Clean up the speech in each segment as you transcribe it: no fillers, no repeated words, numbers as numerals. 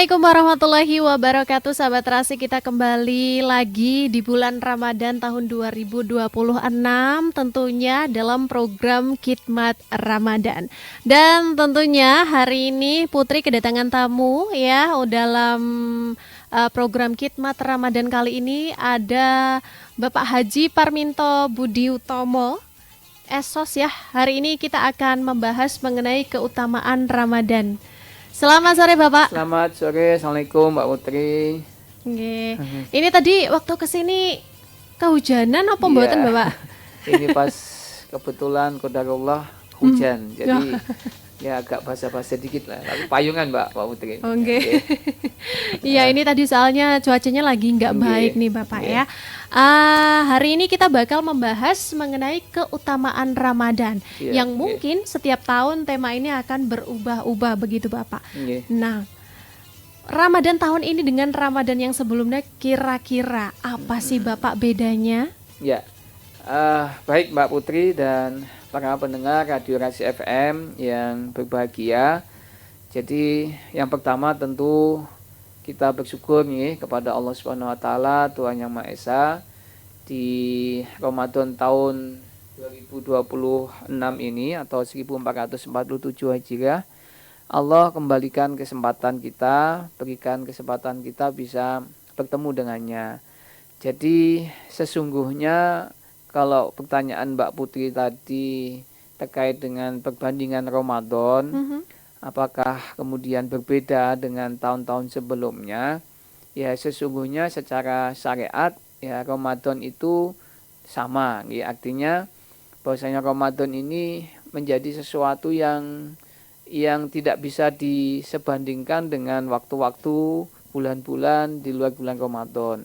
Assalamualaikum warahmatullahi wabarakatuh. Sahabat Terasi, kita kembali lagi di bulan Ramadan tahun 2026, tentunya dalam program Khidmat Ramadan. Dan tentunya hari ini Putri kedatangan tamu ya dalam program Khidmat Ramadan kali ini ada Bapak Haji Parminto Budi Utomo, Esos ya. Hari ini kita akan membahas mengenai keutamaan Ramadan. Selamat sore Bapak. Selamat sore, Assalamualaikum Mbak Putri. Nggih. Ini tadi waktu kesini kehujanan apa mboten Bapak? Ini pas kebetulan qadarullah hujan, jadi ya agak basah-basah dikit lah. Tapi payungan Mbak Putri. Oke. Iya, ini tadi soalnya cuacanya lagi nggak baik nih Bapak ya. Hari ini kita bakal membahas mengenai keutamaan Ramadan yang mungkin setiap tahun tema ini akan berubah-ubah begitu Bapak. Nah, Ramadan tahun ini dengan Ramadan yang sebelumnya kira-kira apa sih Bapak bedanya? Ya, baik Mbak Putri dan para pendengar Radio Rasi FM yang berbahagia. Jadi yang pertama tentu kita bersyukur nih kepada Allah Subhanahu wa taala, Tuhan Yang Maha Esa, di Ramadan tahun 2026 ini atau 1447 Hijriah. Allah kembalikan kesempatan kita, berikan kesempatan kita bisa bertemu dengannya. Jadi sesungguhnya kalau pertanyaan Mbak Putri tadi terkait dengan perbandingan Ramadan, apakah kemudian berbeda dengan tahun-tahun sebelumnya? Ya sesungguhnya secara syariat ya Ramadan itu sama. Ya, artinya bahwasanya Ramadan ini menjadi sesuatu yang tidak bisa disebandingkan dengan waktu-waktu bulan-bulan di luar bulan Ramadan.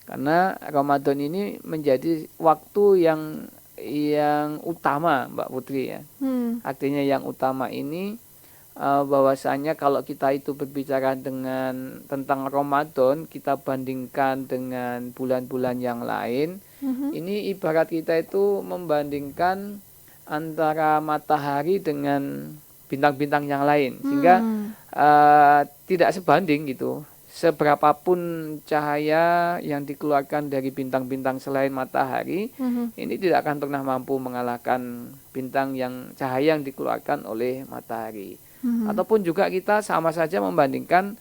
Karena Ramadan ini menjadi waktu yang utama Mbak Putri ya. Artinya yang utama ini bahwasanya kalau kita itu berbicara tentang Ramadan, kita bandingkan dengan bulan-bulan yang lain, ini ibarat kita itu membandingkan antara matahari dengan bintang-bintang yang lain, sehingga tidak sebanding gitu. Seberapapun cahaya yang dikeluarkan dari bintang-bintang selain matahari, ini tidak akan pernah mampu mengalahkan cahaya yang dikeluarkan oleh matahari. Ataupun juga kita sama saja membandingkan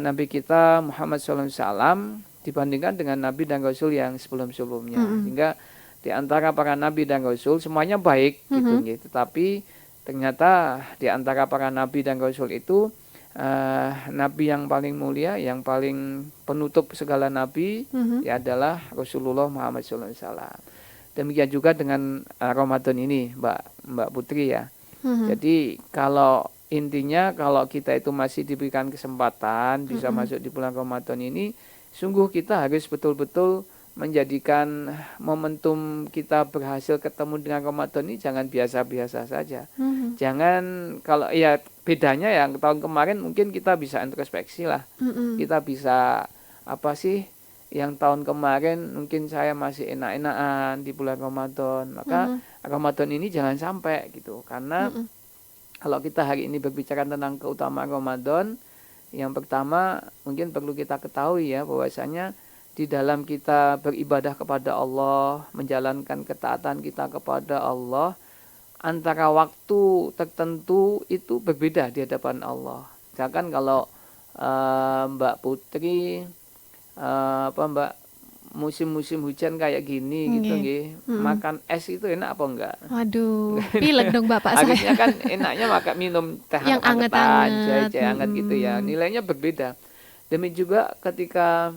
Nabi kita Muhammad SAW dibandingkan dengan Nabi dan Rasul yang sebelum-sebelumnya. Sehingga di antara para Nabi dan Rasul semuanya baik gitu. Tetapi ternyata di antara para Nabi dan Rasul itu Nabi yang paling mulia, yang paling penutup segala Nabi ya adalah Rasulullah Muhammad SAW. Demikian juga dengan Ramadan ini Mbak Putri ya. Jadi intinya kalau kita itu masih diberikan kesempatan bisa masuk di bulan Ramadan ini, sungguh kita harus betul-betul menjadikan momentum kita berhasil ketemu dengan Ramadan ini jangan biasa-biasa saja. Jangan, kalau ya bedanya yang tahun kemarin mungkin kita bisa introspeksi lah. Kita bisa apa sih yang tahun kemarin mungkin saya masih enak-enakan di bulan Ramadan, maka Ramadan ini jangan sampai gitu. Karena kalau kita hari ini berbicara tentang keutamaan Ramadan, yang pertama mungkin perlu kita ketahui ya bahwasanya di dalam kita beribadah kepada Allah, menjalankan ketaatan kita kepada Allah, antara waktu tertentu itu berbeda di hadapan Allah. Misalkan kalau Mbak Putri musim-musim hujan kayak gini gitu makan es itu enak apa enggak? Waduh, pilek dong Bapak saya. Harusnya kan enaknya minum teh yang anget-anget, jahe hangat gitu ya. Nilainya berbeda. Demikian juga ketika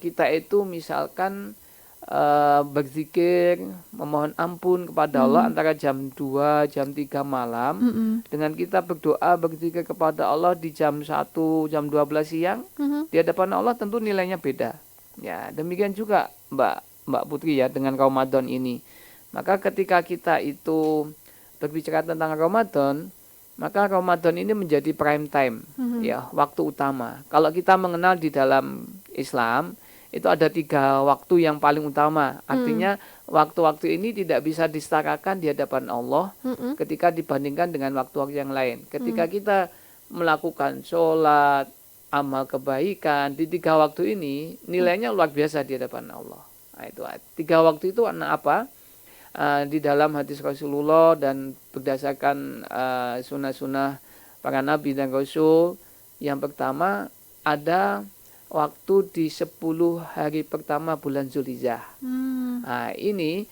kita itu misalkan berzikir, memohon ampun kepada Allah antara jam 2, jam 3 malam, dengan kita berdoa, berzikir kepada Allah di jam 1, jam 12 siang, di hadapan Allah tentu nilainya beda. Ya, demikian juga Mbak Putri ya dengan Ramadan ini. Maka ketika kita itu berbicara tentang Ramadan, maka Ramadan ini menjadi prime time, ya, waktu utama. Kalau kita mengenal di dalam Islam, itu ada 3 waktu yang paling utama. Artinya waktu-waktu ini tidak bisa disetarakan di hadapan Allah ketika dibandingkan dengan waktu-waktu yang lain. Ketika kita melakukan sholat, amal kebaikan di 3 waktu ini nilainya luar biasa di hadapan Allah. Nah, itu 3 waktu itu apa? Di dalam hadis Rasulullah dan berdasarkan sunnah-sunnah para nabi dan rasul, yang pertama ada waktu di 10 hari pertama bulan Zulhijjah. Nah, ini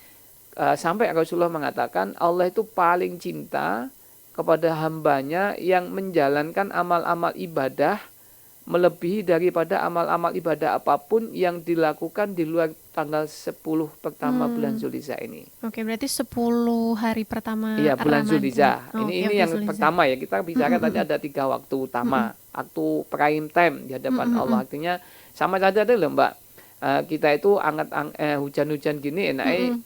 sampai Rasulullah mengatakan Allah itu paling cinta kepada hambanya yang menjalankan amal-amal ibadah melebihi daripada amal-amal ibadah apapun yang dilakukan di luar tanggal 10 pertama bulan Zulhijjah ini. Oke, berarti 10 hari pertama Iya, bulan Ramadan. Zulhijjah. Oh, ini oke, yang Zulhijjah. pertama ya. Kita bicara tadi ada 3 waktu utama. Waktu prime time di hadapan Allah. Artinya sama saja deh loh Mbak. Kita itu hujan-hujan gini enaknya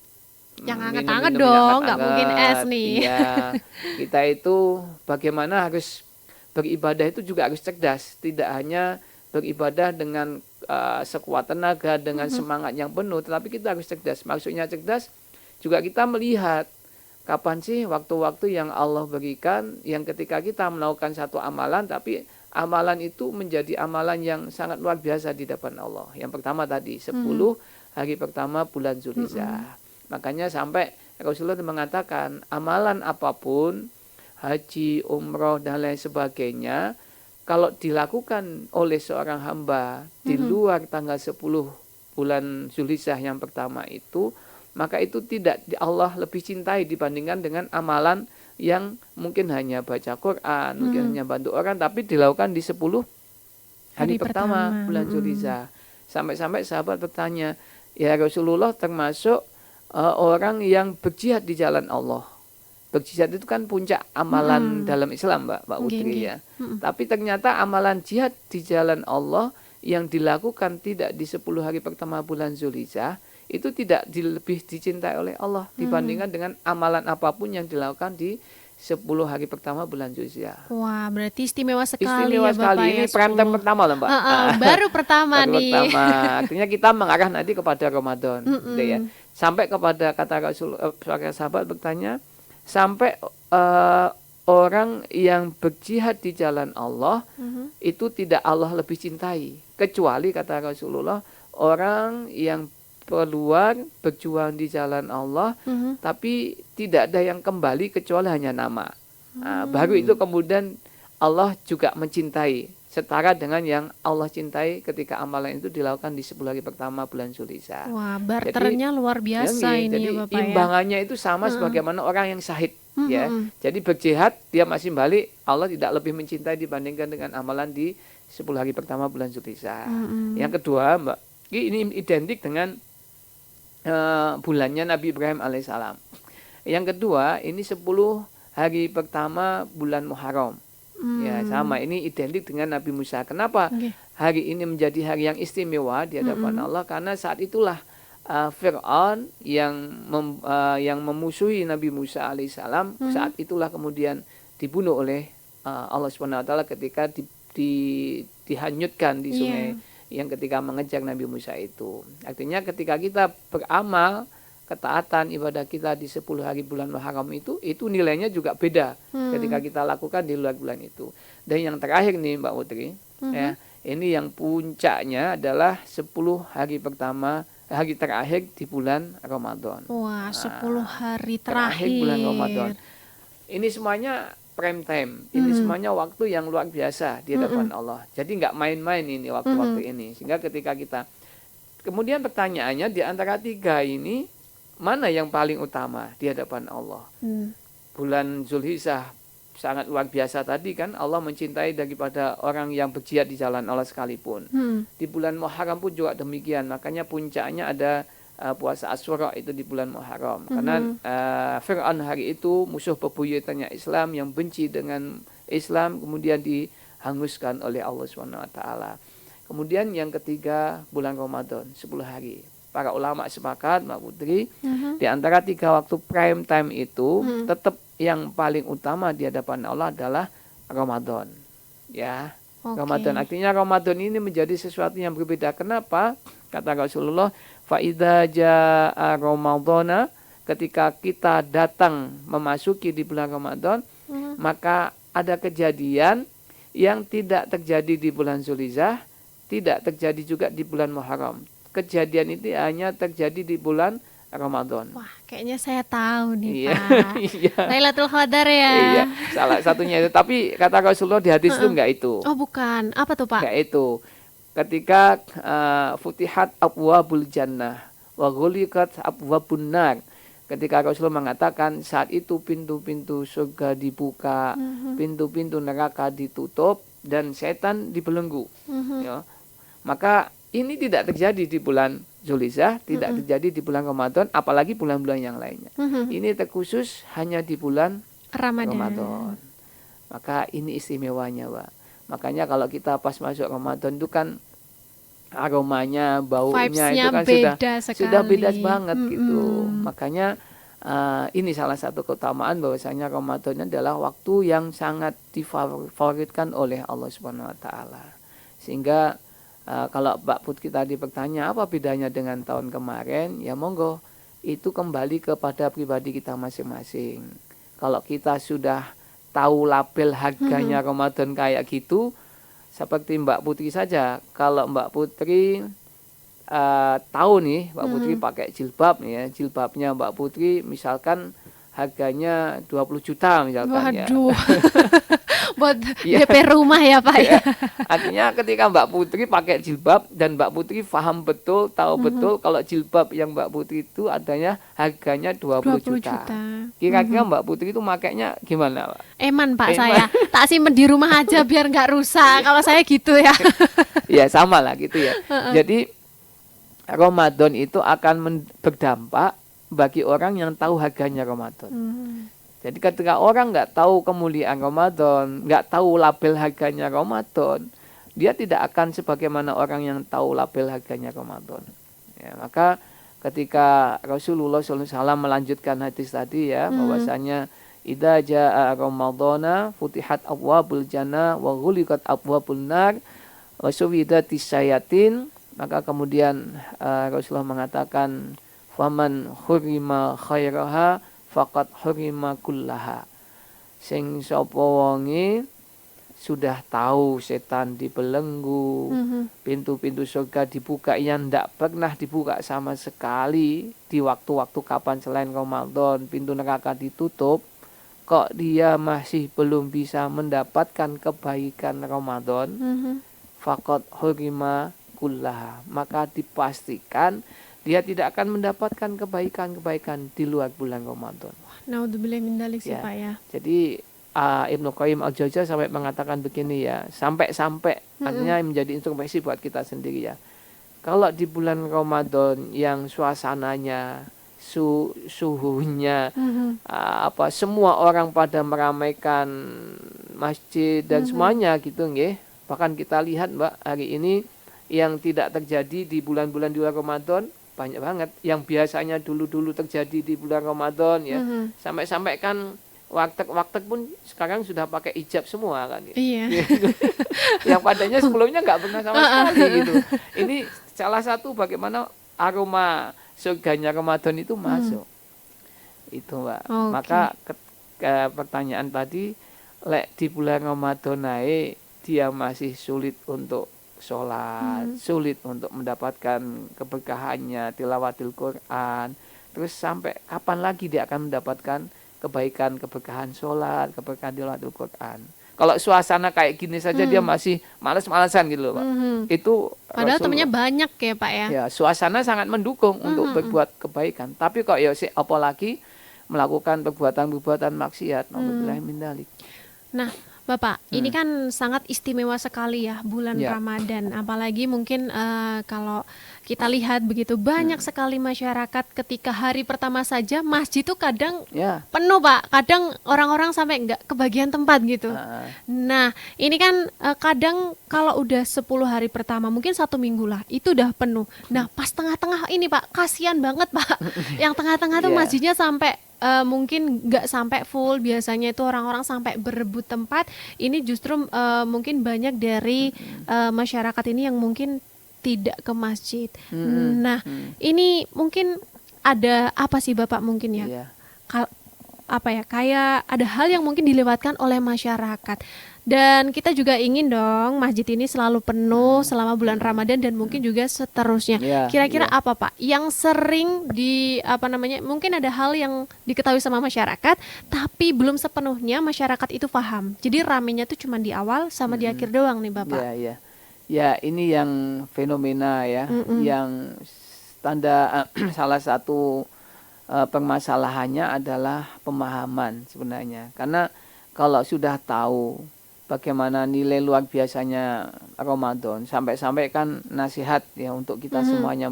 yang hangat-hangat dong, nggak mungkin es nih. Iya, kita itu bagaimana harus beribadah itu juga harus cerdas. Tidak hanya beribadah dengan sekuat tenaga, dengan semangat yang penuh, tetapi kita harus cerdas. Maksudnya cerdas juga kita melihat kapan sih waktu-waktu yang Allah berikan, yang ketika kita melakukan satu amalan, tapi amalan itu menjadi amalan yang sangat luar biasa di depan Allah. Yang pertama tadi, 10 hari pertama bulan Zulhijjah. Makanya sampai Rasulullah mengatakan, amalan apapun, haji, umroh, dan lain sebagainya, kalau dilakukan oleh seorang hamba di luar tanggal 10 bulan Zulhijjah yang pertama itu, maka itu tidak Allah lebih cintai dibandingkan dengan amalan yang mungkin hanya baca Quran, mungkin hanya bantu orang, tapi dilakukan di 10 hari pertama bulan Zulhijjah. Sampai-sampai sahabat bertanya, ya Rasulullah, termasuk orang yang berjihad di jalan Allah. Berjihad itu kan puncak amalan dalam Islam, Mbak Putri ya. Tapi ternyata amalan jihad di jalan Allah yang dilakukan tidak di 10 hari pertama bulan Zulhijjah itu tidak lebih dicintai oleh Allah dibandingkan dengan amalan apapun yang dilakukan di 10 hari pertama bulan Zulhijjah. Wah, berarti istimewa sekali istimewa ya Bapak sekali. ya. Ini prime time pertama loh Mbak. Baru pertama baru nih. Pertama. Artinya kita mengarah nanti kepada Ramadan. Gitu ya. Sampai kepada kata Rasul, sahabat bertanya, sampai orang yang berjihad di jalan Allah itu tidak Allah lebih cintai, kecuali kata Rasulullah orang yang keluar berjuang di jalan Allah tapi tidak ada yang kembali kecuali hanya nama. Baru itu kemudian Allah juga mencintai setara dengan yang Allah cintai ketika amalan itu dilakukan di 10 hari pertama bulan Zulhijjah. Wah, barternya luar biasa ini jadi ya Bapak ya. imbangannya itu sama sebagaimana orang yang syahid ya. Jadi berjihad dia masih balik, Allah tidak lebih mencintai dibandingkan dengan amalan di 10 hari pertama bulan Zulhijjah. Yang kedua, Mbak, ini identik dengan bulannya Nabi Ibrahim alaihissalam. Yang kedua, ini 10 hari pertama bulan Muharram. Ya, sama, ini identik dengan Nabi Musa. Kenapa hari ini menjadi hari yang istimewa di hadapan Allah? Karena saat itulah Fir'aun yang memusuhi Nabi Musa alaihissalam, saat itulah kemudian dibunuh oleh Allah Subhanahu wa taala ketika dihanyutkan di sungai yang ketika mengejar Nabi Musa itu. Artinya ketika kita beramal ketaatan ibadah kita di 10 hari bulan Muharram itu nilainya juga beda ketika kita lakukan di luar bulan itu. Dan yang terakhir nih Mbak Putri, ya, ini yang puncaknya adalah 10 hari pertama, hari terakhir di bulan Ramadan. Wah, 10 hari terakhir bulan Ramadan. Ini semuanya prime time. Ini semuanya waktu yang luar biasa di hadapan Allah. Jadi nggak main-main ini waktu-waktu ini. Sehingga ketika kita kemudian pertanyaannya di antara 3 ini mana yang paling utama di hadapan Allah? Bulan Zulhijjah sangat luar biasa tadi kan, Allah mencintai daripada orang yang berjihad di jalan Allah sekalipun. Di bulan Muharram pun juga demikian. Makanya puncaknya ada puasa Asyura itu di bulan Muharram. Karena Fir'aun hari itu musuh bebuyutannya Islam yang benci dengan Islam kemudian dihanguskan oleh Allah Subhanahu wa taala. Kemudian yang ketiga bulan Ramadan 10 hari. Para ulama sepakat Mbak Putri, di antara 3 waktu prime time itu tetap yang paling utama di hadapan Allah adalah Ramadan. Ya. Ramadan, artinya Ramadan ini menjadi sesuatu yang berbeda. Kenapa? Kata Rasulullah, fa idza jaa Ramadhana, ketika kita datang memasuki di bulan Ramadan, maka ada kejadian yang tidak terjadi di bulan Zulhijjah, tidak terjadi juga di bulan Muharram. Kejadian itu hanya terjadi di bulan Ramadan. Wah, kayaknya saya tahu nih, Iya, Pak. iya, Lailatul Qadar ya. iya. Salah satunya itu. Tapi kata Rasulullah di hadis itu enggak itu. Oh, bukan. Apa tuh, Pak? Enggak itu. Ketika futihat abwabul jannah wa ghuliqat abwabun nar. Ketika Rasulullah mengatakan saat itu pintu-pintu surga dibuka, pintu-pintu neraka ditutup dan setan dibelenggu. Ya. Maka ini tidak terjadi di bulan Zulhijjah, tidak terjadi di bulan Ramadan, apalagi bulan-bulan yang lainnya. Ini terkhusus hanya di bulan Ramadan. Maka ini istimewanya, Pak. Makanya kalau kita pas masuk Ramadan itu kan aromanya, baunya Vibes-nya itu kan beda sudah beda sekali. banget gitu. Makanya ini salah satu keutamaan bahwasanya Ramadan adalah waktu yang sangat difavoritkan oleh Allah Subhanahu wa taala. Sehingga kalau Mbak Putri tadi bertanya apa bedanya dengan tahun kemarin, ya monggo itu kembali kepada pribadi kita masing-masing. Kalau kita sudah tahu label harganya Ramadan kayak gitu, seperti Mbak Putri saja. Kalau Mbak Putri tahu nih, Mbak Putri pakai jilbab nih ya, jilbabnya Mbak Putri misalkan harganya 20 juta misalkan. Waduh. Buat Ya. DP rumah ya, Pak ya. Artinya ketika Mbak Putri pakai jilbab dan Mbak Putri paham betul, tahu betul kalau jilbab yang Mbak Putri itu adanya harganya 20 juta. Kira-kira Mbak Putri itu makainya gimana, Pak? Eman, Pak, saya tak simpen di rumah aja biar nggak rusak. Kalau saya gitu ya. Ya sama lah gitu ya. Jadi Ramadan itu akan berdampak bagi orang yang tahu harganya Ramadan. Jadi ketika orang nggak tahu kemuliaan Ramadan, nggak tahu label harganya Ramadan, dia tidak akan sebagaimana orang yang tahu label harganya Ramadan. Ya, maka ketika Rasulullah SAW melanjutkan hadis tadi ya, bahwasanya idza jaa Ramadhana futihat abwabul jannah wa ghuliqat abwabun nar wa suwidatis syayatin, maka kemudian Rasulullah mengatakan faman hurima khairaha faqad hurima kullaha. Sing sapa wonge sudah tahu setan dibelenggu, pintu-pintu surga dibuka yang tidak pernah dibuka sama sekali di waktu-waktu kapan selain Ramadan, pintu neraka ditutup, kok dia masih belum bisa mendapatkan kebaikan Ramadan, faqad hurima kullaha, maka dipastikan dia tidak akan mendapatkan kebaikan-kebaikan di luar bulan Ramadan. Naudzubillah min dzalik sih, Ya. Pak ya. Jadi Ibnu Qayyim al-Jauziyah sampai mengatakan begini ya, sampai artinya menjadi introspeksi buat kita sendiri ya. Kalau di bulan Ramadan yang suasananya, suhunya, semua orang pada meramaikan masjid dan semuanya gitu nggih. Bahkan kita lihat Mbak hari ini yang tidak terjadi di bulan-bulan di luar Ramadan banyak banget. Yang biasanya dulu-dulu terjadi di bulan Ramadan ya. Sampai-sampai kan warteg pun sekarang sudah pakai hijab semua kan. Iya. Yang padanya sebelumnya nggak pernah sama sekali gitu. Ini salah satu bagaimana aroma surganya Ramadan itu masuk. Itu Mbak. Okay. Maka pertanyaan tadi, lek di bulan Ramadan naik dia masih sulit untuk sholat, sulit untuk mendapatkan keberkahannya tilawatil Quran. Terus sampai kapan lagi dia akan mendapatkan kebaikan, keberkahan sholat, keberkahan tilawatil Quran? Kalau suasana kayak gini saja dia masih malas-malasan gitu loh Pak. Itu padahal temennya banyak ya Pak ya. Ya, suasana sangat mendukung untuk berbuat kebaikan. Tapi kok ya apalagi melakukan perbuatan-perbuatan maksiat. Nauzubillahi min dzalik. Nah, Bapak, ini kan sangat istimewa sekali ya bulan Ramadan. Apalagi mungkin kalau kita lihat begitu banyak sekali masyarakat ketika hari pertama saja masjid itu kadang penuh Pak. Kadang orang-orang sampai nggak kebagian tempat gitu. Nah, ini kan kadang kalau udah 10 hari pertama mungkin 1 minggu lah itu udah penuh. Nah, pas tengah-tengah ini Pak, kasihan banget Pak. Yang tengah-tengah tuh masjidnya sampai mungkin nggak sampai full, biasanya itu orang-orang sampai berebut tempat. Ini justru mungkin banyak dari masyarakat ini yang mungkin tidak ke masjid. Nah, ini mungkin ada apa sih Bapak mungkin ya? Apa ya? Kayak ada hal yang mungkin dilewatkan oleh masyarakat. Dan kita juga ingin dong masjid ini selalu penuh selama bulan Ramadan dan mungkin juga seterusnya. Ya, Kira-kira ya. apa Pak yang sering mungkin ada hal yang diketahui sama masyarakat tapi belum sepenuhnya masyarakat itu paham. Jadi ramenya tuh cuma di awal sama di Mm-mm. akhir doang nih Bapak. Ya, ya. Ya, ini yang fenomena ya, Mm-mm. yang tanda salah satu permasalahannya adalah pemahaman sebenarnya. Karena kalau sudah tahu bagaimana nilai luar biasanya Ramadan, sampai-sampai kan nasihat ya untuk kita Mhm. semuanya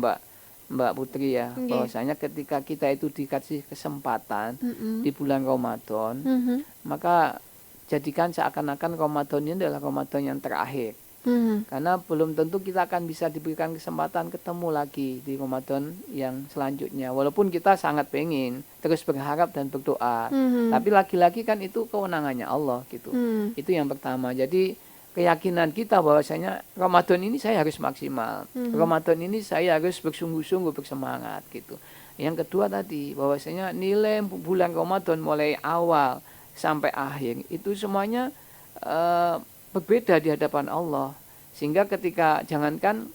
Mbak Putri ya, Nggih. bahwasanya ketika kita itu dikasih kesempatan Mm-mm. di bulan Ramadan, Mhm. maka jadikan seakan-akan Ramadan ini adalah Ramadan yang terakhir. Mhm. Karena belum tentu kita akan bisa diberikan kesempatan ketemu lagi di Ramadan yang selanjutnya. Walaupun kita sangat pengen terus berharap dan berdoa. Mhm. Tapi lagi-lagi kan itu kewenangannya Allah gitu. Mhm. Itu yang pertama. Jadi keyakinan kita bahwasanya Ramadan ini saya harus maksimal. Mhm. Ramadan ini saya harus bersungguh-sungguh bersemangat gitu. Yang kedua tadi bahwasanya nilai bulan Ramadan mulai awal sampai akhir itu semuanya eh, berbeda di hadapan Allah. Sehingga ketika jangankan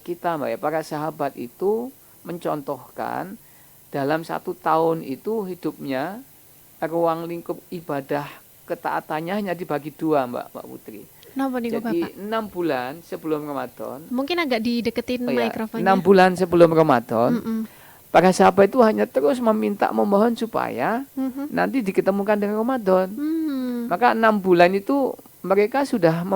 kita Mbak ya, para sahabat itu mencontohkan dalam 1 tahun itu hidupnya ruang lingkup ibadah ketaatannya hanya dibagi 2 Mbak Putri. Kenapa nih Bapak? Jadi 6 bulan sebelum Ramadan, Mungkin agak dideketin oh ya, 6 mikrofonnya. bulan sebelum Ramadan, Mm-mm. para sahabat itu hanya terus memohon supaya Mhm. nanti diketemukan dengan Ramadan. Hmm. Maka 6 bulan itu mereka sudah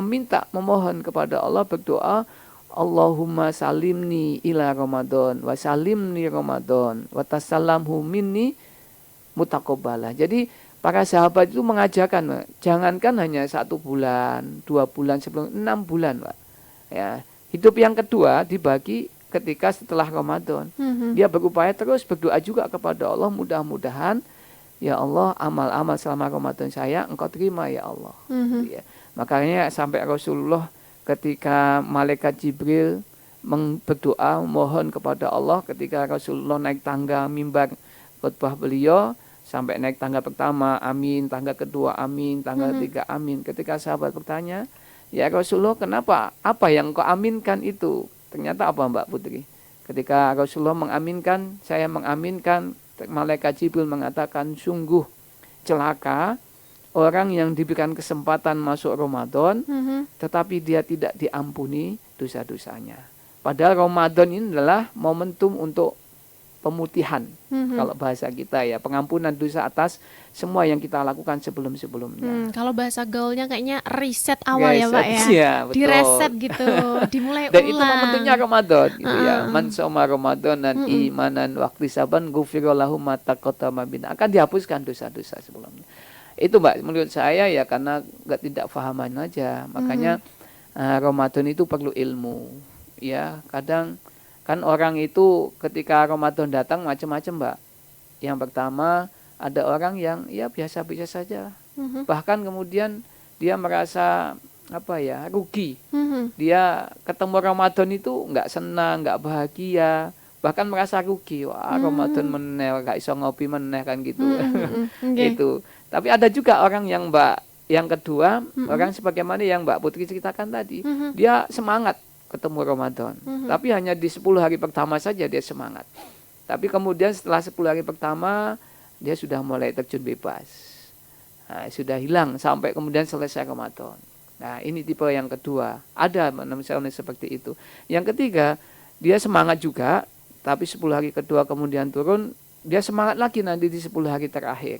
memohon kepada Allah, berdoa, Allahumma salimni ila Ramadan, wa salimni Ramadan, wa tasallamhu minni mutaqabbalah. Jadi para sahabat itu mengajarkan, jangankan hanya 1 bulan, 2 bulan sebelum 6 bulan, Pak. Ya, hidup yang kedua dibagi ketika setelah Ramadan. Mhm. Dia berupaya terus berdoa juga kepada Allah, mudah-mudahan ya Allah, amal-amal selama Ramadan saya Engkau terima ya Allah. Mhm. Gitu ya. Makanya sampai Rasulullah ketika malaikat Jibril berdoa mohon kepada Allah ketika Rasulullah naik tangga mimbar khutbah beliau, sampai naik tangga pertama amin, tangga kedua amin, tangga ketiga amin. Ketika sahabat bertanya, ya Rasulullah kenapa? Apa yang kau aminkan itu? Ternyata apa Mbak Putri? Ketika Rasulullah mengaminkan, saya mengaminkan, malaikat Jibril mengatakan sungguh celaka orang yang diberikan kesempatan masuk Ramadan Mhm. tetapi dia tidak diampuni dosa-dosanya. Padahal Ramadan ini adalah momentum untuk pemutihan. Mhm. Kalau bahasa kita ya, pengampunan dosa atas semua yang kita lakukan sebelum-sebelumnya. Kalau bahasa gaulnya kayaknya reset awal ya Pak ya. Ya, betul. Direset gitu, dimulai Dan itu ulang. momentumnya Ramadan gitu ya. Heeh. Man shoma Ramadan dan imanan waqti saban ghufira lahu ma taqaddama min, akan dihapuskan dosa-dosa sebelumnya. Itu Mbak, menurut saya ya karena tidak fahaman aja. Makanya Ramadan itu perlu ilmu. Ya, kadang kan orang itu ketika Ramadan datang macam-macam Mbak. Yang pertama ada orang yang ya biasa-biasa saja. Mhm. Bahkan kemudian dia merasa rugi. Mhm. Dia ketemu Ramadan itu nggak senang, nggak bahagia, bahkan merasa rugi. Wah, Ramadan meneh, nggak iso ngopi meneh kan gitu. Nggih. Itu. Tapi ada juga orang yang yang kedua, orang sebagaimana yang Mbak Putri ceritakan tadi, dia semangat ketemu Ramadan. Tapi hanya di 10 hari pertama saja dia semangat. Tapi kemudian setelah 10 hari pertama, dia sudah mulai terjun bebas. Nah, sudah hilang sampai kemudian selesai Ramadan. Nah, ini tipe yang kedua. Ada misalnya seperti itu. Yang ketiga, dia semangat juga, tapi 10 hari kedua kemudian turun, dia semangat lagi nanti di 10 hari terakhir.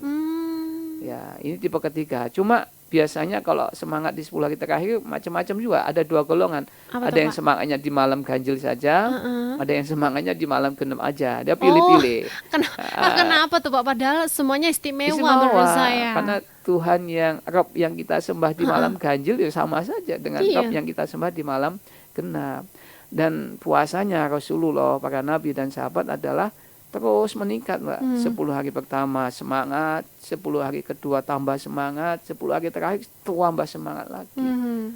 Ya, ini tipe ketiga. Cuma biasanya kalau semangat di 10 hari terakhir macam-macam juga. Ada 2 golongan. Apa Ada tuh, yang Pak? semangatnya di malam ganjil saja, Heeh. ada yang semangatnya di malam genep aja. Dia pilih-pilih. Kenapa tuh Pak? Padahal semuanya istimewa menurut saya. Karena Tuhan yang Rob yang kita sembah di malam ganjil ya sama saja dengan Iya. Rob yang kita sembah di malam genap. Dan puasanya Rasulullah, para nabi dan sahabat adalah terus meningkat Mbak. 10 hari pertama semangat, 10 hari kedua tambah semangat, 10 hari terakhir tambah semangat lagi.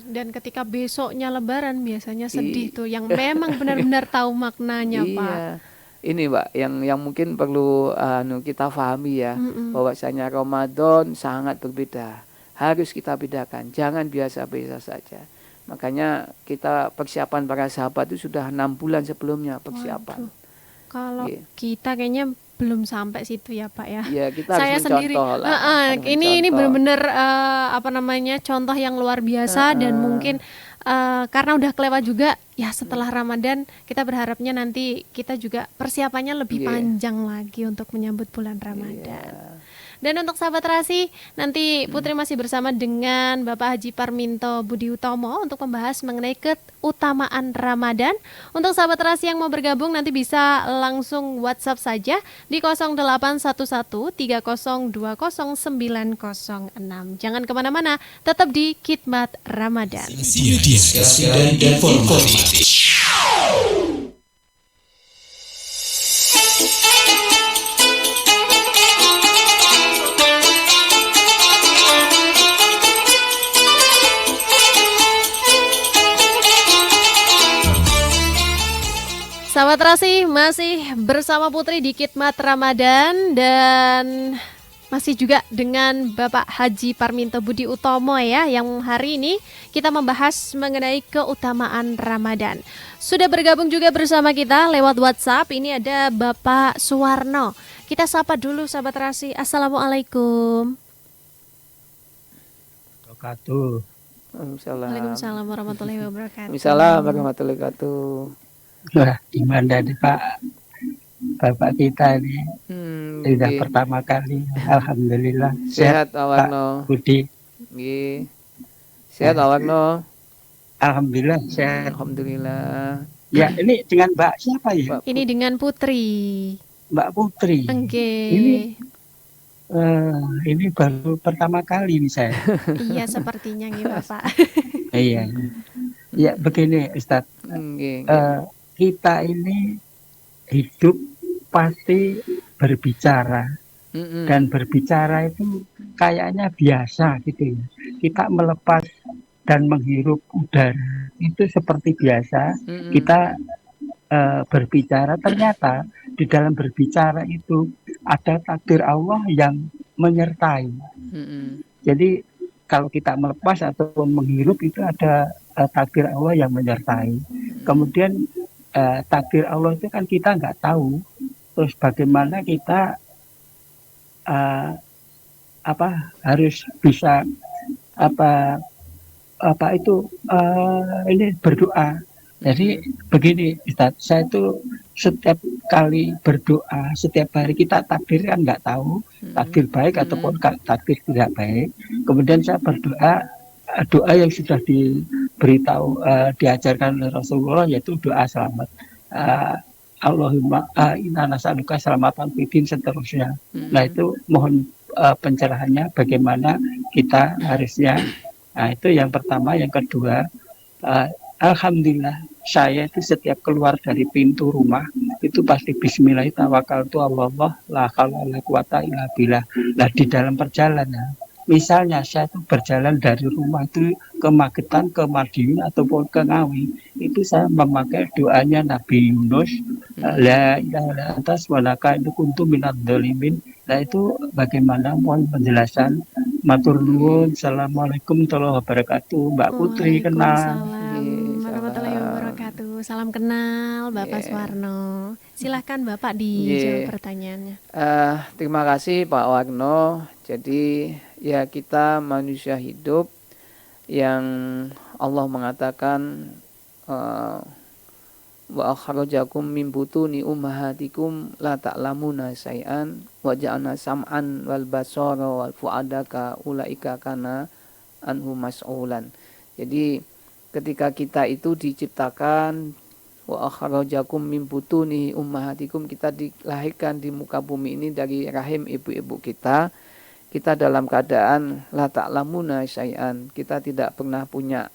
Dan ketika besoknya Lebaran biasanya sedih tuh, yang memang benar-benar tahu maknanya Pak. Iya. Ini Mbak yang mungkin perlu kita pahami ya, bahwasanya Ramadan sangat berbeda. harus kita bedakan, jangan biasa-biasa saja. Makanya kita persiapan para sahabat itu sudah 6 bulan sebelumnya persiapan. Waduh, kalau Iya. kita kayaknya belum sampai situ ya Pak ya. Ya kita harus Saya sendiri, mencontoh lah, harus ini mencontoh. benar-benar apa namanya, contoh yang luar biasa. Dan mungkin karena udah kelewat juga ya, setelah Ramadan kita berharapnya nanti kita juga persiapannya lebih Iya. panjang lagi untuk menyambut bulan Ramadan. Iya. Dan untuk sahabat Terasi, nanti Putri masih bersama dengan Bapak Haji Parminto Budi Utomo untuk membahas mengenai keutamaan Ramadan. Untuk sahabat Terasi yang mau bergabung, nanti bisa langsung WhatsApp saja di 081130209006. Jangan kemana-mana, tetap di Khidmat Ramadan. Media dan informasi. Sahabat Terasi, masih bersama Putri di Khidmat Ramadan dan masih juga dengan Bapak Haji Parminto Budi Utomo ya, yang hari ini kita membahas mengenai keutamaan Ramadan. Sudah bergabung juga bersama kita lewat WhatsApp, ini ada Bapak Suwarno. Kita sapa dulu sahabat Terasi. Assalamualaikum. Waalaikumsalam warahmatullahi wabarakatuh. Waalaikumsalam warahmatullahi wabarakatuh. Wah, gimana nih Pak, Bapak kita ini sudah Nggih. pertama kali, alhamdulillah Sehat Pak awakno. Budi, Nggih. Sehat awakno. alhamdulillah sehat. Alhamdulillah. Ya, ini dengan Mbak siapa ya? Mbak Ini dengan Putri. Mbak Putri. Enggak. Ini baru pertama kali nih saya. Iya, sepertinya nih Bapak. Iya. Ya, begini Ustadz, Nggih. kita ini hidup pasti berbicara. Dan berbicara itu kayaknya biasa gitu ya. Kita melepas dan menghirup udara itu seperti biasa. Kita berbicara, ternyata di dalam berbicara itu ada takdir Allah yang menyertai. Jadi kalau kita melepas atau menghirup itu ada takdir Allah yang menyertai. Kemudian takdir Allah itu kan kita nggak tahu. Terus bagaimana kita harus bisa ini berdoa. Jadi begini Ustaz, saya itu setiap kali berdoa, setiap hari kita takdir kan nggak tahu, takdir baik ataupun takdir tidak baik. Kemudian saya berdoa, doa yang sudah diberitahu, diajarkan oleh Rasulullah, yaitu doa selamat. Allahumma inna nas'aluka selamatan fiddin, seterusnya. Nah itu mohon pencerahannya bagaimana kita harusnya. Nah itu yang pertama. Yang kedua, alhamdulillah saya itu setiap keluar dari pintu rumah itu pasti bismillah tawakkaltu Allah la haula wala quwata illa billah. Nah di dalam perjalanan, misalnya saya itu berjalan dari rumah itu ke Magetan, ke Madiun ataupun ke Ngawi, itu saya memakai doanya Nabi Yunus, la ilaha illa anta subhanaka inni kuntu minadz dzalimin. Nah itu bagaimana, mohon penjelasan. Matur nuwun. Assalamualaikum warahmatullahi wabarakatuh. Mbak Putri kenal. Waalaikumsalam warahmatullahi wabarakatuh. Salam kenal Bapak Suwarno. Silahkan Bapak dijawab pertanyaannya. Terima kasih Pak Warno. Jadi ya kita manusia hidup yang Allah mengatakan wa akhrajakum min butuni ummahatikum la ta'lamuna syai'an wa ja'alna sam'an wal basara wal fu'adaka ulaika kana anhu mas'ulan. Jadi ketika kita itu diciptakan, wa akhrajakum min butuni ummahatikum, kita dilahirkan di muka bumi ini dari rahim ibu-ibu kita dalam keadaan la ta'lamuna syai'an, kita tidak pernah punya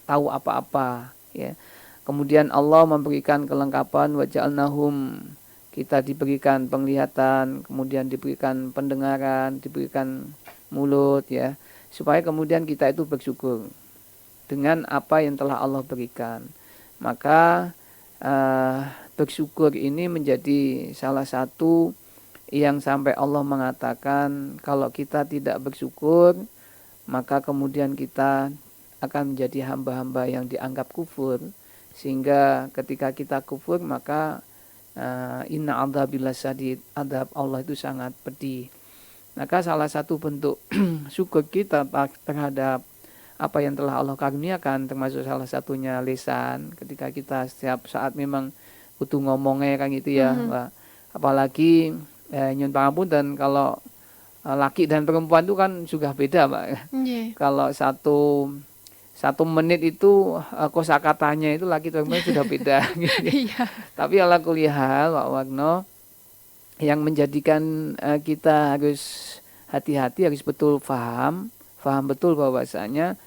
tahu apa-apa ya. Kemudian Allah memberikan kelengkapan, wa ja'alnahum, kita diberikan penglihatan, kemudian diberikan pendengaran, diberikan mulut ya, supaya kemudian kita itu bersyukur dengan apa yang telah Allah berikan. Maka bersyukur ini menjadi salah satu yang sampai Allah mengatakan kalau kita tidak bersyukur maka kemudian kita akan menjadi hamba-hamba yang dianggap kufur, sehingga ketika kita kufur maka inna adzabillah syadid, adab Allah itu sangat pedih. Maka salah satu bentuk syukur kita terhadap apa yang telah Allah karuniakan, termasuk salah satunya lisan, ketika kita setiap saat memang butuh ngomongnya kan gitu ya, Mbak. Apalagi nyun pangapunten kalau laki dan perempuan itu kan juga beda, Mbak. Kalau satu menit itu kosakatanya itu laki dan perempuan sudah beda. Gitu. Tapi ala kulihal, Pak Warno, yang menjadikan kita harus hati-hati, harus betul paham betul bahwasanya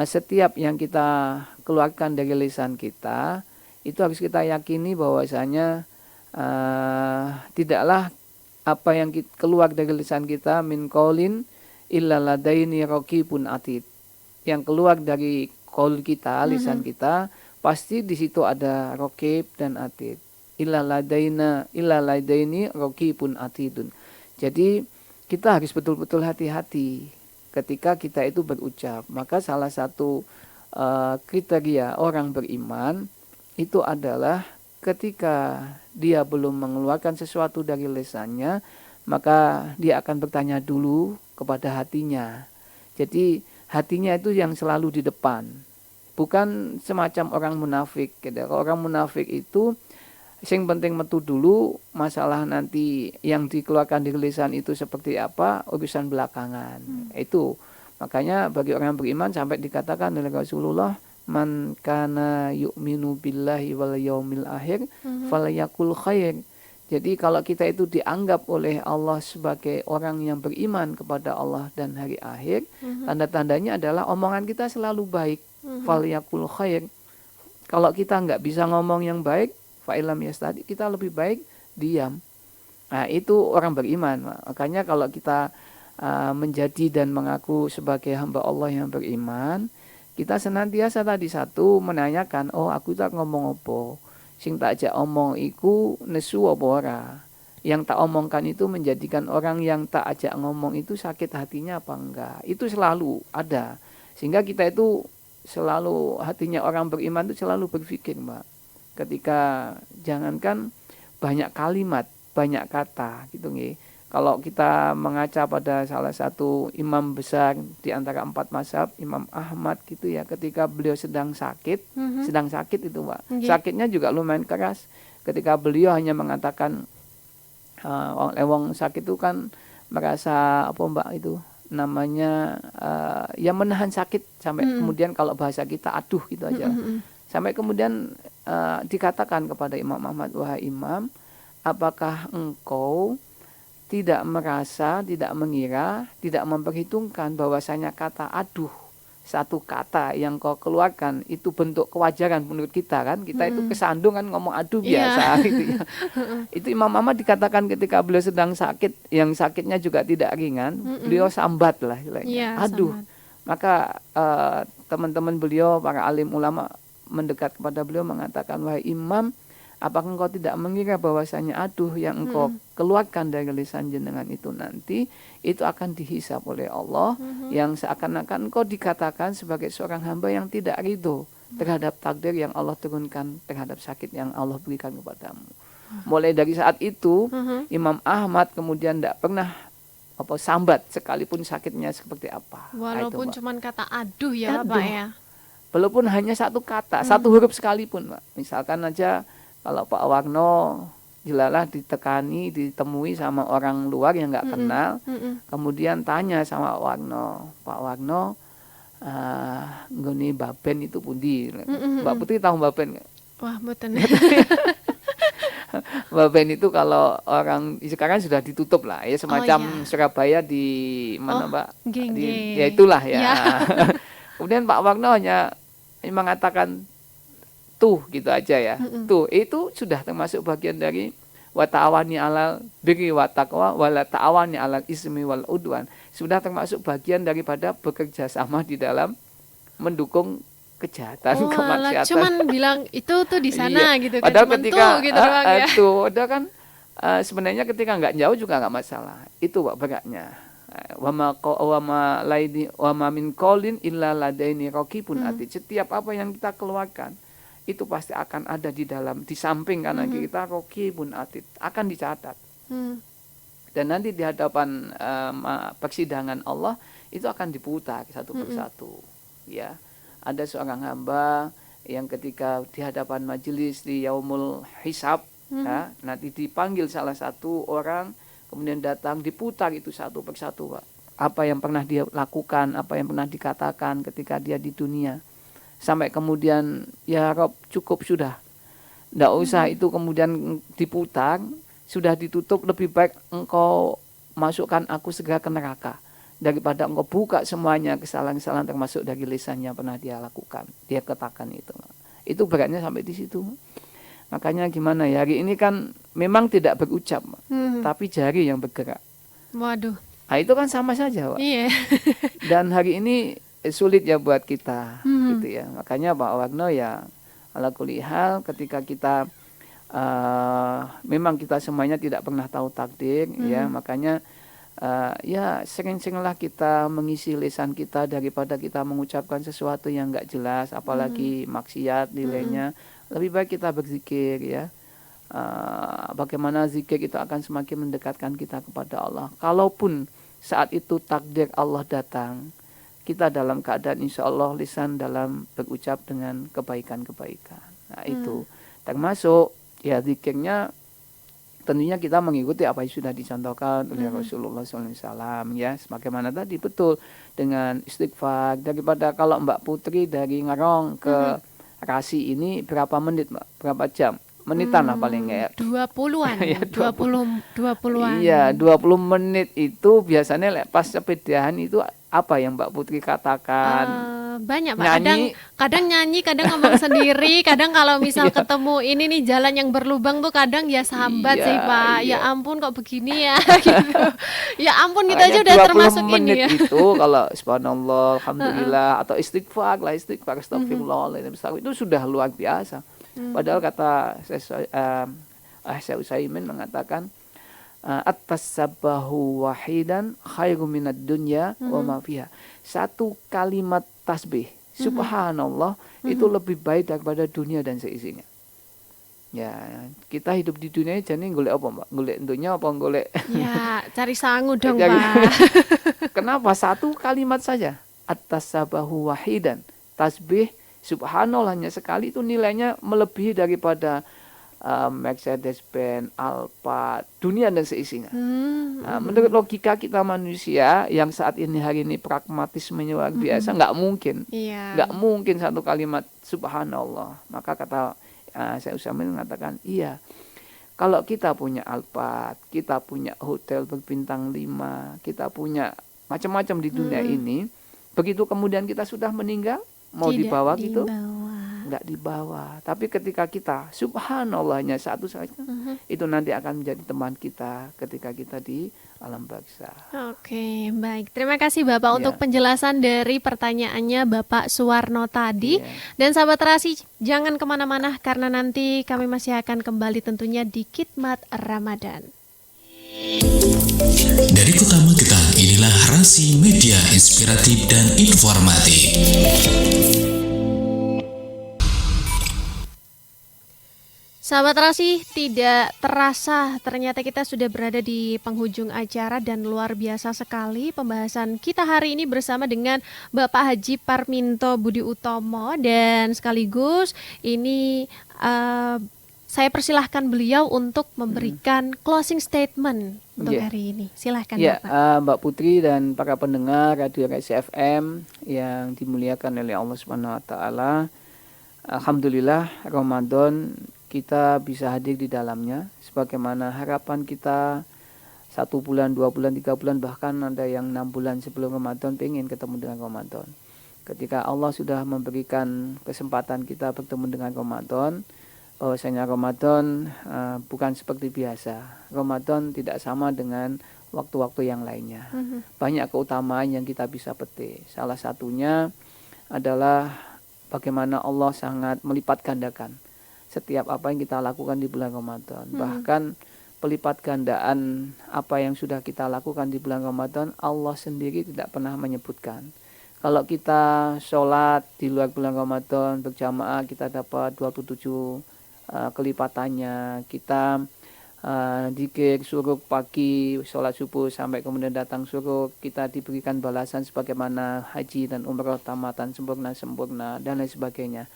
setiap yang kita keluarkan dari lisan kita itu harus kita yakini bahwasanya tidaklah apa yang keluar dari lisan kita min qaulin illa ladaini raqibun atid. Yang keluar dari qaul kita, lisan kita, pasti di situ ada raqib dan atid. Illa ladaini raqibun atidun. Jadi kita harus betul-betul hati-hati ketika kita itu berucap. Maka salah satu kriteria orang beriman itu adalah ketika dia belum mengeluarkan sesuatu dari lisannya, maka dia akan bertanya dulu kepada hatinya. Jadi hatinya itu yang selalu di depan, bukan semacam orang munafik. Kalau orang munafik itu yang penting metu dulu, masalah nanti yang dikeluarkan dari lisan itu seperti apa, urusan belakangan. Itu makanya bagi orang beriman sampai dikatakan oleh Rasulullah, man kana yu'minu billahi wal yaumil akhir falyakul khair. Jadi kalau kita itu dianggap oleh Allah sebagai orang yang beriman kepada Allah dan hari akhir, tanda-tandanya adalah omongan kita selalu baik. Falyakul khair. Kalau kita nggak bisa ngomong yang baik, fa'ilam yastadi, kita lebih baik diam. Nah, itu orang beriman. Makanya kalau kita menjadi dan mengaku sebagai hamba Allah yang beriman, kita senantiasa tadi satu menanyakan, oh aku tak ngomong apa, sing tak ajak omong iku nesu apa ora. Yang tak omongkan itu menjadikan orang yang tak ajak ngomong itu sakit hatinya apa enggak. Itu selalu ada. Sehingga kita itu selalu, hatinya orang beriman itu selalu berpikir, Mbak. Ketika jangankan banyak kalimat, banyak kata gitu nggih. Kalau kita mengaca pada salah satu imam besar di antara 4 mazhab, Imam Ahmad gitu ya, ketika beliau sedang sakit itu, Pak. Sakitnya juga lumayan keras. Ketika beliau hanya mengatakan wong sakit itu kan merasa apa, Mbak, itu namanya yang menahan sakit sampai kemudian kalau bahasa kita aduh gitu aja. Sampai kemudian dikatakan kepada Imam Ahmad, wahai Imam, apakah engkau tidak merasa, tidak mengira, tidak memperhitungkan bahwasanya kata aduh, satu kata yang kau keluarkan itu bentuk kewajaran menurut kita kan, kita itu kesandung kan ngomong aduh biasa gitu ya. Itu Imam Ahmad dikatakan ketika beliau sedang sakit, yang sakitnya juga tidak ringan, beliau sambat lah aduh. Sambat. Maka teman-teman beliau, para alim ulama mendekat kepada beliau mengatakan, wahai Imam, apakah engkau tidak mengira bahwasanya aduh yang engkau keluarkan dari lisan jenengan itu nanti itu akan dihisab oleh Allah, yang seakan-akan engkau dikatakan sebagai seorang hamba yang tidak ridho terhadap takdir yang Allah turunkan, terhadap sakit yang Allah berikan kepadamu. Mulai dari saat itu Imam Ahmad kemudian tidak pernah sambat sekalipun sakitnya seperti apa. Walaupun cuman kata aduh ya, Pak ya. Walaupun hanya satu kata, satu huruf sekalipun, Pak. Misalkan aja kalau Pak Warno jelalah ditemui sama orang luar yang nggak kenal, kemudian tanya sama Pak Warno, nggone Baben itu pundi? Mbak Putri tahu Baben nggak? Wah, mboten. Baben itu kalau orang sekarang sudah ditutup lah ya, semacam Surabaya di mana, Mbak? Ya itulah ya. Kemudian Pak Warno hanya mengatakan tuh gitu aja ya. Tuh itu sudah termasuk bagian dari wa ta'awani 'alal birri wa taqwa wa la ta'awani 'alal ismi wal udwan. Sudah termasuk bagian daripada bekerja sama di dalam mendukung kejahatan, kemaksiatan. Cuman bilang itu tuh di sana gitu kan. Padahal ketika gitu doang ya. udah kan sebenarnya ketika nggak jauh juga nggak masalah. Itu Pak beratnya. wa ma min qaulin illa ladaini raqibun atid. Setiap apa yang kita keluarkan itu pasti akan ada di samping kanan kita raqibun atid, akan dicatat. Dan nanti di hadapan persidangan Allah itu akan diputar satu persatu. Ya, ada seorang hamba yang ketika di hadapan majelis di yaumul hisab, ya, nanti dipanggil salah satu orang, kemudian datang diputar itu satu persatu, Pak. Apa yang pernah dia lakukan, apa yang pernah dikatakan ketika dia di dunia, sampai kemudian ya Rob cukup sudah, nggak usah itu kemudian diputar, sudah ditutup, lebih baik engkau masukkan aku segera ke neraka daripada engkau buka semuanya kesalahan-kesalahan termasuk dari lisan yang pernah dia lakukan, dia katakan itu. Itu beratnya sampai di situ. Makanya gimana ya, hari ini kan memang tidak berucap, tapi jari yang bergerak. Waduh. Nah, itu kan sama saja, Pak. Iya. Dan hari ini sulit ya buat kita, gitu ya. Makanya Pak Warno ya, ala kulli hal ketika kita memang kita semuanya tidak pernah tahu takdir, ya, makanya ya sering-seringlah kita mengisi lisan kita daripada kita mengucapkan sesuatu yang nggak jelas, apalagi maksiat nilainya. Lebih baik kita berzikir, ya. Bagaimana zikir itu akan semakin mendekatkan kita kepada Allah. Kalaupun saat itu takdir Allah datang, kita dalam keadaan insya Allah lisan dalam berucap dengan kebaikan-kebaikan. Nah itu termasuk ya zikirnya. Tentunya kita mengikuti apa yang sudah dicontohkan oleh Rasulullah SAW, ya, sebagaimana tadi betul dengan istighfar. Daripada kalau Mbak Putri dari Ngarong ke Rasi ini berapa menit, Mbak? Berapa jam? Menitan lah paling nggak. 20-an. Ya, 20-an. Iya, 20 menit itu biasanya pas sepedahan itu apa yang Mbak Putri katakan? Banyak, Pak. Kadang nyanyi, kadang ngomong sendiri, kadang kalau misal ketemu ini nih jalan yang berlubang tuh kadang ya sambat sih, Pak. Ya ampun kok begini ya gitu. Ya ampun kita aja udah termasuk ini ya. Itu kalau subhanallah, alhamdulillah atau istighfar, astagfirullah, itu sudah luar biasa. Padahal kata Syekh Utsaimin mengatakan at-tasabbahu wahidan khairum minad dunya wa ma fiha. Satu kalimat tasbih subhanallah itu lebih baik daripada dunia dan seisinya. Ya, kita hidup di dunia jadi golek apa, Mbak? Golek dunia apa golek? Ya, cari sangu dong, Pak. Kenapa satu kalimat saja? At-tasabbahu wahidan. Tasbih subhanallah hanya sekali itu nilainya melebihi daripada Mercedes-Benz, Alphard, dunia dan seisinya. Nah, menurut logika kita manusia yang saat ini hari ini pragmatisme luar biasa, nggak mungkin, nggak mungkin satu kalimat subhanallah. Maka kata saya Utsaimin mengatakan, iya, kalau kita punya Alphard, kita punya hotel berbintang 5, kita punya macam-macam di dunia ini, begitu kemudian kita sudah meninggal, mau dibawa gitu? Nggak dibawa. Tapi ketika kita subhanallahnya satu saja, itu nanti akan menjadi teman kita ketika kita di alam barzah. Oke, baik. Terima kasih Bapak untuk penjelasan dari pertanyaannya Bapak Suwarno tadi. Dan sahabat Rasi, jangan kemana-mana karena nanti kami masih akan kembali tentunya di Khidmat Ramadan. Dari Kota Magetan, inilah Rasi Media Inspiratif dan Informatif. Sahabat Rasi, tidak terasa ternyata kita sudah berada di penghujung acara dan luar biasa sekali pembahasan kita hari ini bersama dengan Bapak Haji Parminto Budi Utomo, dan sekaligus ini saya persilahkan beliau untuk memberikan closing statement untuk hari ini. Silahkan Bapak. Mbak Putri dan para pendengar Radio Rasi FM yang dimuliakan oleh Allah Subhanahu wa taala. Alhamdulillah Ramadan kita bisa hadir di dalamnya sebagaimana harapan kita 1 bulan, 2 bulan, 3 bulan, bahkan ada yang 6 bulan sebelum Ramadan pengen ketemu dengan Ramadan. Ketika Allah sudah memberikan kesempatan kita bertemu dengan Ramadan, bahwasanya Ramadan bukan seperti biasa. Ramadan tidak sama dengan waktu-waktu yang lainnya. Banyak keutamaan yang kita bisa petik. Salah satunya adalah bagaimana Allah sangat melipat gandakan setiap apa yang kita lakukan di bulan Ramadan. Bahkan pelipat gandaan apa yang sudah kita lakukan di bulan Ramadan, Allah sendiri tidak pernah menyebutkan. Kalau kita sholat di luar bulan Ramadan berjamaah, kita dapat 27 kelipatannya. Kita zikir suruk pagi, sholat subuh sampai kemudian datang suruk, kita diberikan balasan sebagaimana haji dan umroh tamatan sempurna dan lain sebagainya.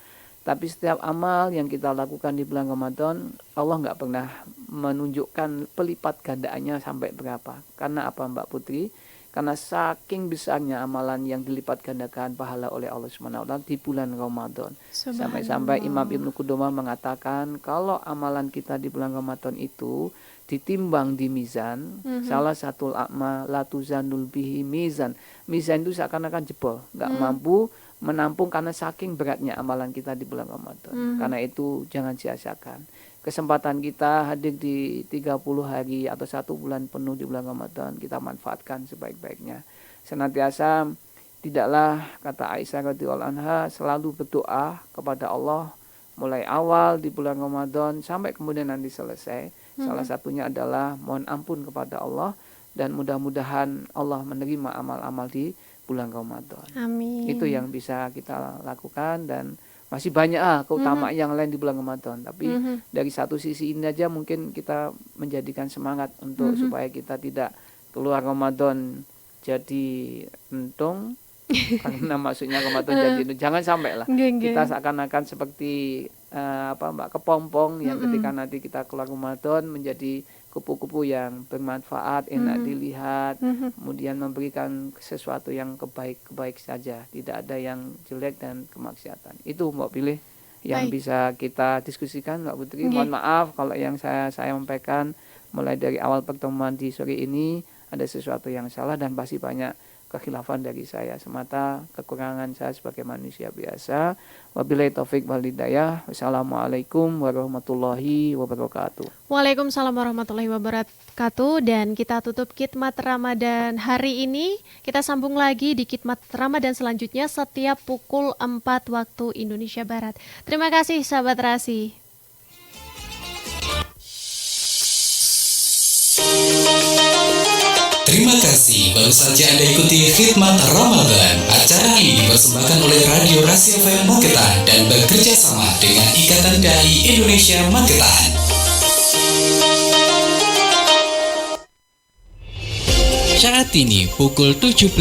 Tapi setiap amal yang kita lakukan di bulan Ramadan, Allah nggak pernah menunjukkan pelipat gandaannya sampai berapa. Karena apa Mbak Putri? Karena saking besarnya amalan yang dilipat gandakan pahala oleh Allah SWT di bulan Ramadan. Sampai-sampai Imam Ibnu Qudamah mengatakan kalau amalan kita di bulan Ramadan itu ditimbang di mizan, salah satu a'ma la tuzanul bihi mizan. Mizan itu seakan-akan jebol, nggak mampu menampung karena saking beratnya amalan kita di bulan Ramadan. Karena itu jangan sia-siakan. Kesempatan kita hadir di 30 hari atau 1 bulan penuh di bulan Ramadan, kita manfaatkan sebaik-baiknya. Senantiasa tidaklah, kata Aisyah radhiyallahu anha, selalu berdoa kepada Allah mulai awal di bulan Ramadan sampai kemudian nanti selesai. Salah satunya adalah mohon ampun kepada Allah dan mudah-mudahan Allah menerima amal-amal di bulan Ramadan. Amin. Itu yang bisa kita lakukan dan masih banyak keutamaan yang lain di bulan Ramadan. Tapi dari satu sisi ini aja mungkin kita menjadikan semangat untuk supaya kita tidak keluar Ramadan jadi entung. Karena maksudnya Ramadan jadi entung. Jangan sampai lah. Kita seakan-akan seperti Mbak kepompong yang ketika nanti kita keluar Ramadan menjadi kupu-kupu yang bermanfaat, enak dilihat, kemudian memberikan sesuatu yang kebaik saja, tidak ada yang jelek dan kemaksiatan. Itu Mbak Pilih yang bisa kita diskusikan Mbak Putri. Mohon maaf kalau yang saya sampaikan mulai dari awal pertemuan di sore ini ada sesuatu yang salah dan pasti banyak kekhilafan dari saya semata, kekurangan saya sebagai manusia biasa. Wabillahi taufik wal hidayah. Wassalamualaikum warahmatullahi wabarakatuh. Waalaikumsalam warahmatullahi wabarakatuh. Dan kita tutup khidmat Ramadan hari ini. Kita sambung lagi di khidmat Ramadan selanjutnya setiap pukul 4 waktu Indonesia Barat. Terima kasih sahabat Rasi. Terima kasih baru saja Anda ikuti khidmat Ramadan. Acara ini dipersembahkan oleh Radio Rasi FM Magetan dan bekerja sama dengan Ikatan Dai Indonesia Magetan. Saat ini pukul 17.